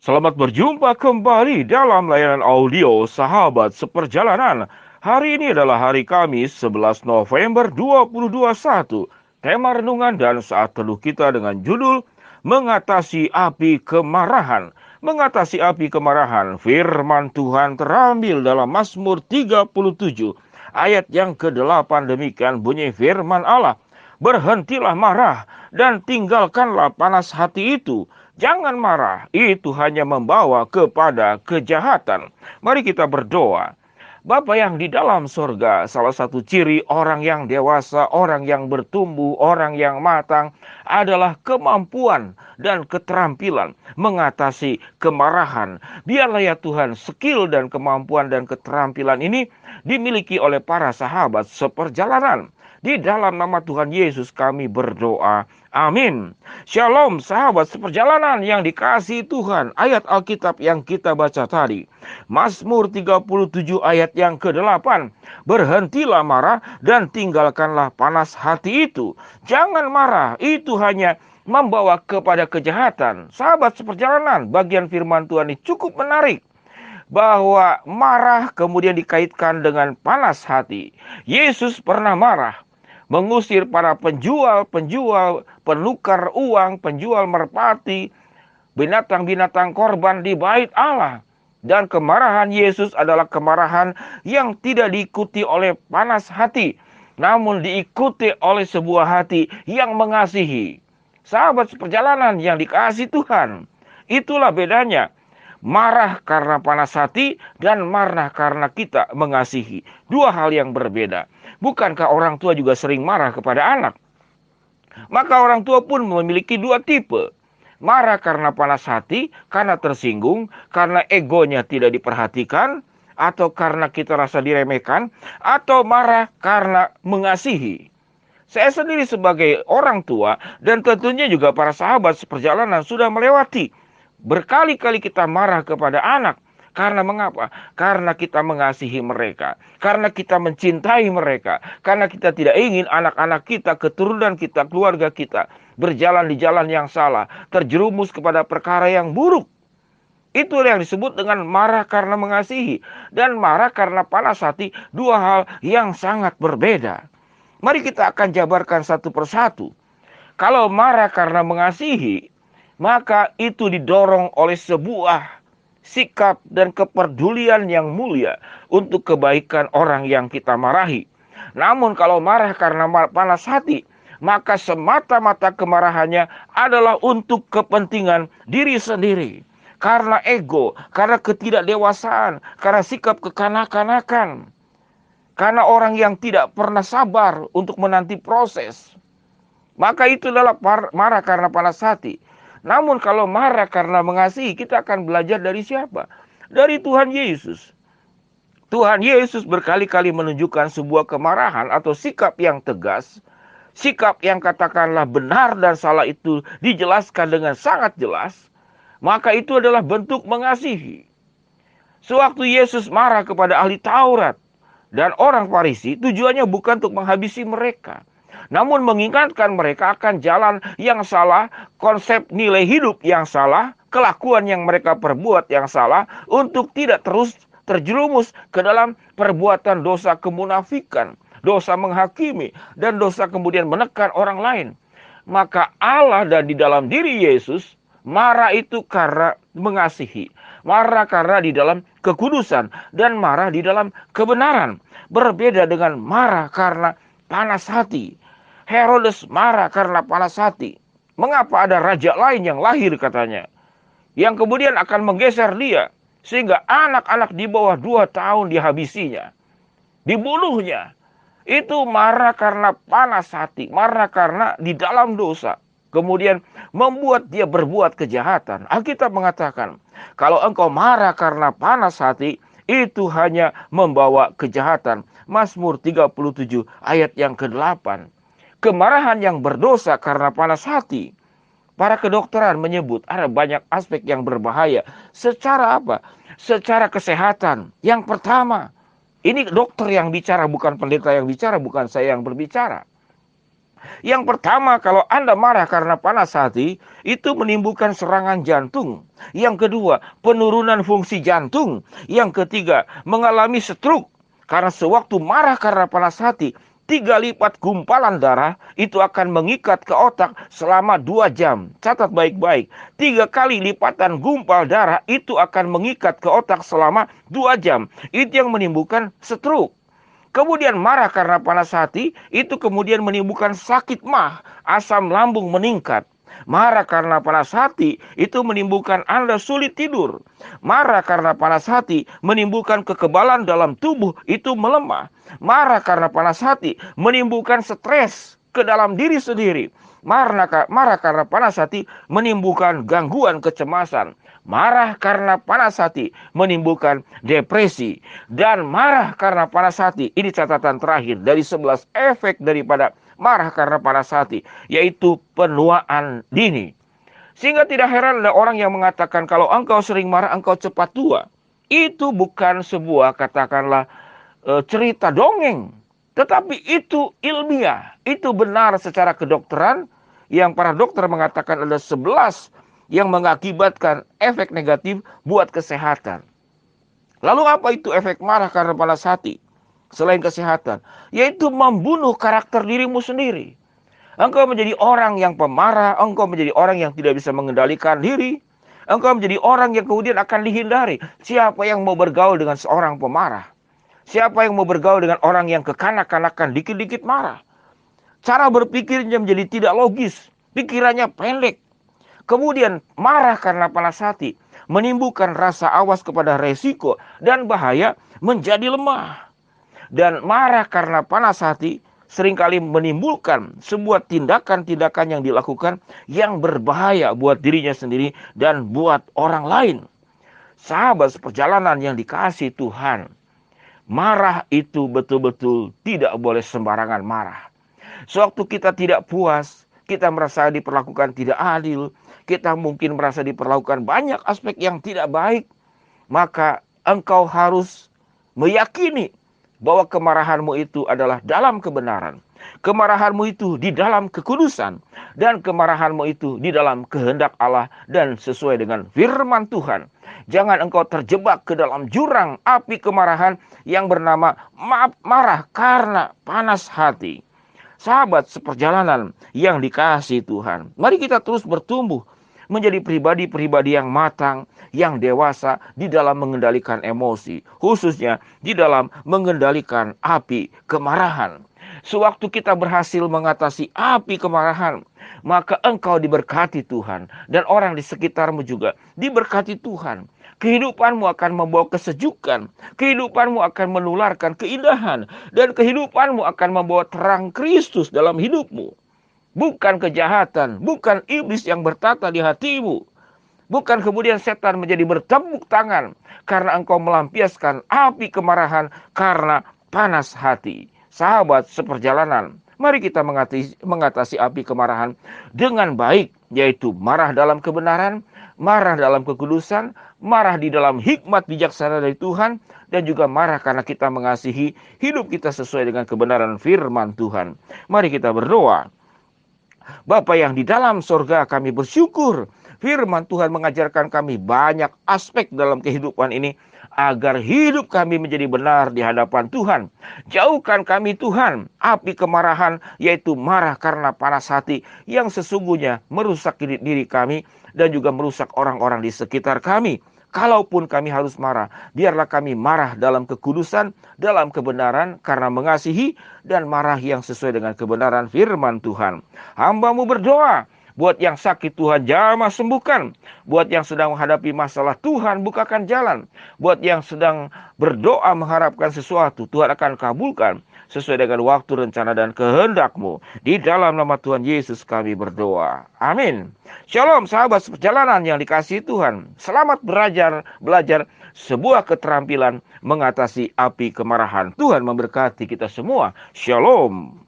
Selamat berjumpa kembali dalam layanan audio Sahabat Seperjalanan. Hari ini adalah hari Kamis 11 November 2021. Tema renungan dan saat teduh kita dengan judul Mengatasi Api Kemarahan. Mengatasi api kemarahan, firman Tuhan terambil dalam Mazmur 37 ayat yang ke-8. Demikian bunyi firman Allah. Berhentilah marah dan tinggalkanlah panas hati itu. Jangan marah, itu hanya membawa kepada kejahatan. Mari kita berdoa. Bapa yang di dalam surga, salah satu ciri orang yang dewasa, orang yang bertumbuh, orang yang matang adalah kemampuan dan keterampilan mengatasi kemarahan. Biarlah ya Tuhan, skill dan kemampuan dan keterampilan ini dimiliki oleh para sahabat seperjalanan. Di dalam nama Tuhan Yesus kami berdoa. Amin. Shalom sahabat seperjalanan yang dikasihi Tuhan. Ayat Alkitab yang kita baca tadi. Mazmur 37 ayat yang ke-8. Berhentilah marah dan tinggalkanlah panas hati itu. Jangan marah, itu hanya membawa kepada kejahatan. Sahabat seperjalanan, bagian firman Tuhan ini cukup menarik. Bahwa marah kemudian dikaitkan dengan panas hati. Yesus pernah marah. Mengusir para penjual, penukar uang, penjual merpati, binatang-binatang korban di bait Allah. Dan kemarahan Yesus adalah kemarahan yang tidak diikuti oleh panas hati, namun diikuti oleh sebuah hati yang mengasihi. Sahabat seperjalanan yang dikasihi Tuhan, itulah bedanya. Marah karena panas hati dan marah karena kita mengasihi. Dua hal yang berbeda. Bukankah orang tua juga sering marah kepada anak? Maka orang tua pun memiliki dua tipe. Marah karena panas hati, karena tersinggung, karena egonya tidak diperhatikan, atau karena kita rasa diremehkan, atau marah karena mengasihi. Saya sendiri sebagai orang tua dan tentunya juga para sahabat seperjalanan sudah melewati. Berkali-kali kita marah kepada anak. Karena mengapa? Karena kita mengasihi mereka. Karena kita mencintai mereka. Karena kita tidak ingin anak-anak kita, keturunan kita, keluarga kita berjalan di jalan yang salah. Terjerumus kepada perkara yang buruk. Itu yang disebut dengan marah karena mengasihi. Dan marah karena panas hati. Dua hal yang sangat berbeda. Mari kita akan jabarkan satu persatu. Kalau marah karena mengasihi, maka itu didorong oleh sebuah sikap dan kepedulian yang mulia untuk kebaikan orang yang kita marahi. Namun kalau marah karena panas hati, maka semata-mata kemarahannya adalah untuk kepentingan diri sendiri. Karena ego, karena ketidakdewasaan, karena sikap kekanak-kanakan. Karena orang yang tidak pernah sabar untuk menanti proses. Maka itu adalah marah karena panas hati. Namun kalau marah karena mengasihi, kita akan belajar dari siapa? Dari Tuhan Yesus. Tuhan Yesus berkali-kali menunjukkan sebuah kemarahan atau sikap yang tegas. Sikap yang katakanlah benar dan salah itu dijelaskan dengan sangat jelas. Maka itu adalah bentuk mengasihi. Sewaktu Yesus marah kepada ahli Taurat dan orang Farisi, tujuannya bukan untuk menghabisi mereka. Namun mengingatkan mereka akan jalan yang salah, konsep nilai hidup yang salah, kelakuan yang mereka perbuat yang salah, untuk tidak terus terjerumus ke dalam perbuatan dosa kemunafikan, dosa menghakimi, dan dosa kemudian menekan orang lain. Maka Allah dan di dalam diri Yesus, marah itu karena mengasihi. Marah karena di dalam kekudusan, dan marah di dalam kebenaran. Berbeda dengan marah karena panas hati. Herodes marah karena panas hati. Mengapa ada raja lain yang lahir katanya, yang kemudian akan menggeser dia, sehingga anak-anak di bawah 2 tahun dihabisinya, dibunuhnya. Itu marah karena panas hati, marah karena di dalam dosa, kemudian membuat dia berbuat kejahatan. Alkitab mengatakan, kalau engkau marah karena panas hati, itu hanya membawa kejahatan. Mazmur 37 ayat yang ke-8. Kemarahan yang berdosa karena panas hati. Para kedokteran menyebut ada banyak aspek yang berbahaya. Secara apa? Secara kesehatan. Yang pertama, ini dokter yang bicara, bukan pendeta yang bicara, bukan saya yang berbicara. Yang pertama, kalau Anda marah karena panas hati, itu menimbulkan serangan jantung. Yang kedua, penurunan fungsi jantung. Yang ketiga, mengalami stroke. Karena sewaktu marah karena panas hati, 3 lipat gumpalan darah itu akan mengikat ke otak selama 2 jam. Catat baik-baik. 3 kali lipatan gumpal darah itu akan mengikat ke otak selama 2 jam. Itu yang menimbulkan stroke. Kemudian marah karena panas hati, itu kemudian menimbulkan sakit mah, asam lambung meningkat. Marah karena panas hati, itu menimbulkan Anda sulit tidur. Marah karena panas hati, menimbulkan kekebalan dalam tubuh, itu melemah. Marah karena panas hati, menimbulkan stres ke dalam diri sendiri. Marah karena panas hati, menimbulkan gangguan kecemasan. Marah karena panas hati menimbulkan depresi. Dan marah karena panas hati, ini catatan terakhir dari 11 efek daripada marah karena panas hati, yaitu penuaan dini. Sehingga tidak heran ada orang yang mengatakan kalau engkau sering marah, engkau cepat tua. Itu bukan sebuah katakanlah cerita dongeng. Tetapi itu ilmiah. Itu benar secara kedokteran yang para dokter mengatakan ada 11 yang mengakibatkan efek negatif buat kesehatan. Lalu apa itu efek marah karena panas hati? Selain kesehatan, yaitu membunuh karakter dirimu sendiri. Engkau menjadi orang yang pemarah, engkau menjadi orang yang tidak bisa mengendalikan diri, engkau menjadi orang yang kemudian akan dihindari. Siapa yang mau bergaul dengan seorang pemarah? Siapa yang mau bergaul dengan orang yang kekanak-kanakan, dikit-dikit marah? Cara berpikirnya menjadi tidak logis, pikirannya pendek. Kemudian marah karena panas hati menimbulkan rasa awas kepada resiko dan bahaya menjadi lemah. Dan marah karena panas hati seringkali menimbulkan sebuah tindakan-tindakan yang dilakukan yang berbahaya buat dirinya sendiri dan buat orang lain. Sahabat seperjalanan yang dikasihi Tuhan, marah itu betul-betul tidak boleh sembarangan marah. Sewaktu kita tidak puas, kita merasa diperlakukan tidak adil, kita mungkin merasa diperlakukan banyak aspek yang tidak baik, maka engkau harus meyakini bahwa kemarahanmu itu adalah dalam kebenaran. Kemarahanmu itu di dalam kekudusan. Dan kemarahanmu itu di dalam kehendak Allah dan sesuai dengan firman Tuhan. Jangan engkau terjebak ke dalam jurang api kemarahan yang bernama marah karena panas hati. Sahabat seperjalanan yang dikasihi Tuhan, mari kita terus bertumbuh menjadi pribadi-pribadi yang matang, yang dewasa di dalam mengendalikan emosi, khususnya di dalam mengendalikan api kemarahan. Sewaktu kita berhasil mengatasi api kemarahan, maka engkau diberkati Tuhan dan orang di sekitarmu juga diberkati Tuhan. Kehidupanmu akan membawa kesejukan, kehidupanmu akan menularkan keindahan, dan kehidupanmu akan membawa terang Kristus dalam hidupmu. Bukan kejahatan, bukan iblis yang bertata di hatimu. Bukan kemudian setan menjadi bertepuk tangan karena engkau melampiaskan api kemarahan karena panas hati. Sahabat seperjalanan, mari kita mengatasi api kemarahan dengan baik, yaitu marah dalam kebenaran, marah dalam kekudusan, marah di dalam hikmat bijaksana dari Tuhan, dan juga marah karena kita mengasihi hidup kita sesuai dengan kebenaran firman Tuhan. Mari kita berdoa. Bapa yang di dalam sorga, kami bersyukur firman Tuhan mengajarkan kami banyak aspek dalam kehidupan ini agar hidup kami menjadi benar di hadapan Tuhan. Jauhkan kami Tuhan api kemarahan, yaitu marah karena panas hati yang sesungguhnya merusak diri kami dan juga merusak orang-orang di sekitar kami. Kalaupun kami harus marah, biarlah kami marah dalam kekudusan, dalam kebenaran, karena mengasihi, dan marah yang sesuai dengan kebenaran firman Tuhan. Hamba-Mu berdoa, buat yang sakit Tuhan jamah sembuhkan. Buat yang sedang menghadapi masalah, Tuhan bukakan jalan. Buat yang sedang berdoa mengharapkan sesuatu, Tuhan akan kabulkan sesuai dengan waktu, rencana, dan kehendak-Mu. Di dalam nama Tuhan Yesus kami berdoa. Amin. Shalom sahabat seperjalanan yang dikasihi Tuhan. Selamat belajar sebuah keterampilan mengatasi api kemarahan. Tuhan memberkati kita semua. Shalom.